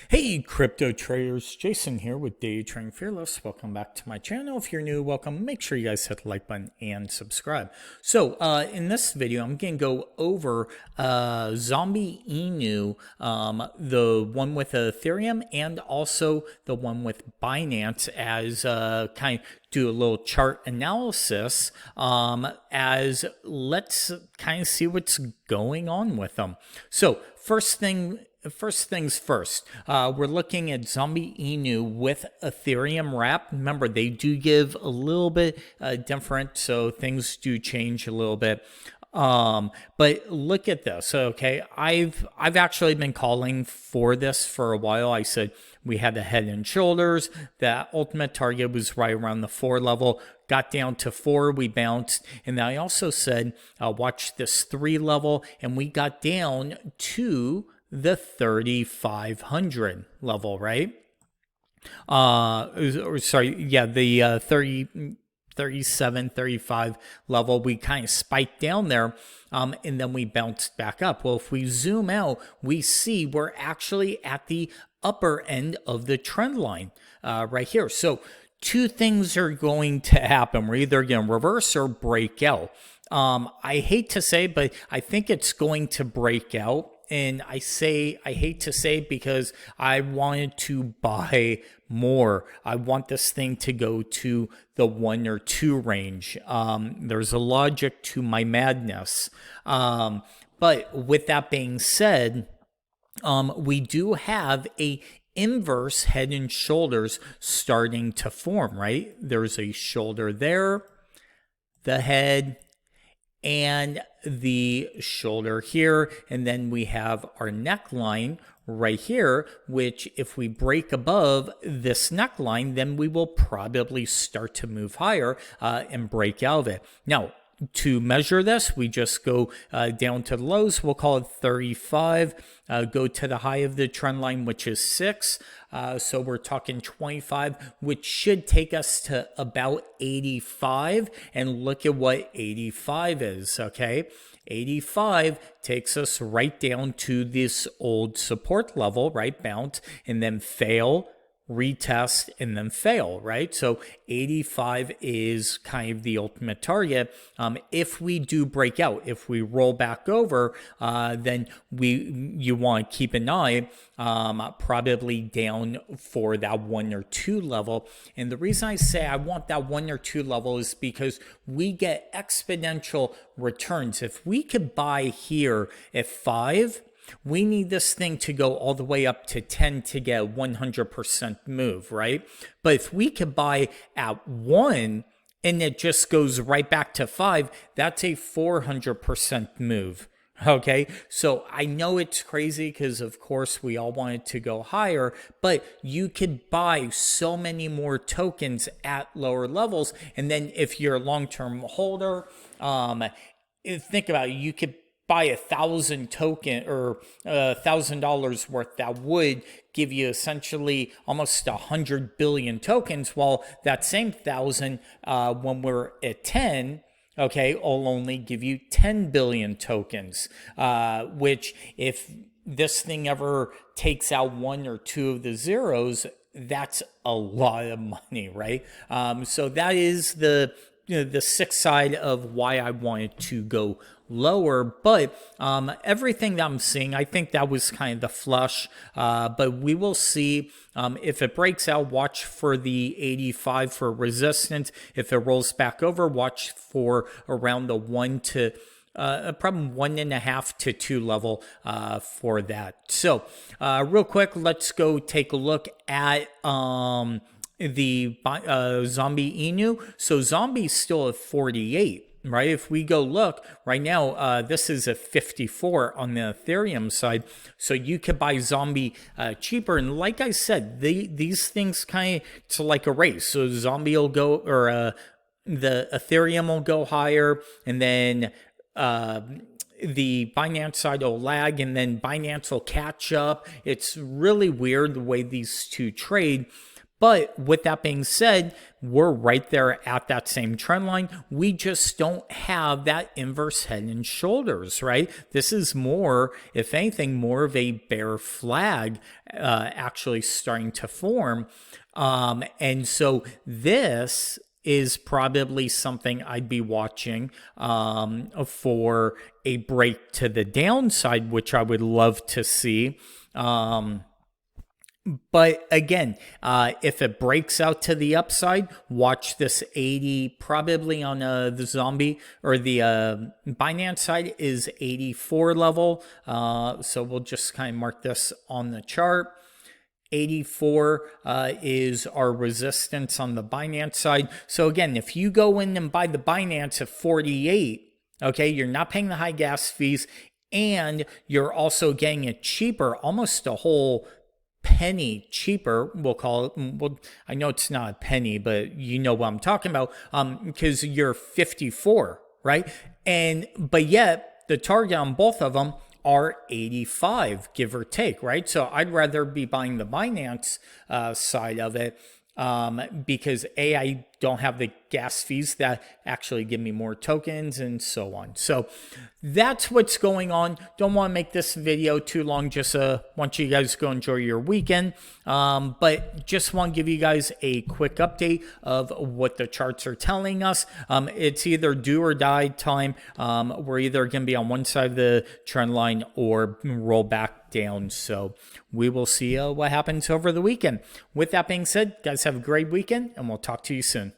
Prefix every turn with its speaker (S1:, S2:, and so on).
S1: Hey crypto traders, Jason here with Day Trading Fearless. Welcome back to my channel. If you're new, welcome. Make sure you guys hit the like button and subscribe. So in this video, I'm going to go over Zombie Inu, the one with Ethereum and also the one with Binance, as kind of do a little chart analysis as let's kind of see what's going on with them. So first things first, we're looking at Zombie Inu with Ethereum wrap. Remember, they do give a little bit different, so things do change a little bit. But look at this. Okay, I've actually been calling for this for a while. I said we had the head and shoulders. That ultimate target was right around the 4 level. Got down to 4, we bounced, and then I also said watch this 3 level, and we got down to the 3,500 level, right? The 37, 35 level, we kind of spiked down there, and then we bounced back up. Well, if we zoom out, we see we're actually at the upper end of the trend line right here. So two things are going to happen. We're either going to reverse or break out. I hate to say, but I think it's going to break out. And I hate to say it because I wanted to buy more. I want this thing to go to the 1 or 2 range. There's a logic to my madness. But with that being said, we do have a inverse head and shoulders starting to form, right? There's a shoulder there, the head, and the shoulder here, and then we have our neckline right here, which if we break above this neckline, then we will probably start to move higher and break out of it. Now, to measure this, we just go down to the lows. We'll call it 35, go to the high of the trend line, which is 6. So we're talking 25, which should take us to about 85. And look at what 85 is, okay? 85 takes us right down to this old support level, right? Bounce and then fail, retest, and then fail, right? So 85 is kind of the ultimate target. If we do break out, if we roll back over, then you want to keep an eye probably down for that 1 or 2 level. And the reason I say I want that 1 or 2 level is because we get exponential returns. If we could buy here at 5, we need this thing to go all the way up to 10 to get a 100% move, right? But if we could buy at 1 and it just goes right back to 5, that's a 400% move. Okay, so I know it's crazy because, of course, we all want it to go higher, but you could buy so many more tokens at lower levels. And then if you're a long-term holder, think about it, you could buy 1,000 token or $1,000 worth. That would give you essentially almost 100 billion tokens. While that same 1,000, when we're at 10, okay, will only give you 10 billion tokens. Which, if this thing ever takes out 1 or 2 of the zeros, that's a lot of money, right? So that is the 6th side of why I wanted to go lower. But everything that I'm seeing, I think that was kind of the flush. But we will see if it breaks out. Watch for the 85 for resistance. If it rolls back over, watch for around the 1 to probably 1.5 to 2 level for that. So real quick, let's go take a look at the Zombie Inu. So Zombie's still at 48, right? If we go look right now, this is a 54 on the Ethereum side. So you could buy Zombie cheaper. And like I said, these things kind of, it's like a race. So Zombie will go, or the Ethereum will go higher, and then the Binance side will lag, and then Binance will catch up. It's really weird the way these two trade. But with that being said, we're right there at that same trend line. We just don't have that inverse head and shoulders, right? This is more, if anything, more of a bear flag actually starting to form. And so this is probably something I'd be watching for a break to the downside, which I would love to see. But again, if it breaks out to the upside, watch this 80, probably on the zombie or the Binance side is 84 level. So we'll just kind of mark this on the chart. 84 is our resistance on the Binance side. So again, if you go in and buy the Binance at 48, okay, you're not paying the high gas fees and you're also getting it cheaper, almost a whole penny cheaper, we'll call it. Well, I know it's not a penny, but you know what I'm talking about, because you're 54, right? But yet the target on both of them are 85, give or take, right? So I'd rather be buying the Binance side of it because I don't have the gas fees that actually give me more tokens and so on. So that's what's going on. Don't want to make this video too long. Just want you guys to go enjoy your weekend. But just want to give you guys a quick update of what the charts are telling us. It's either do or die time. We're either going to be on one side of the trend line or roll back down. So we will see what happens over the weekend. With that being said, guys, have a great weekend and we'll talk to you soon.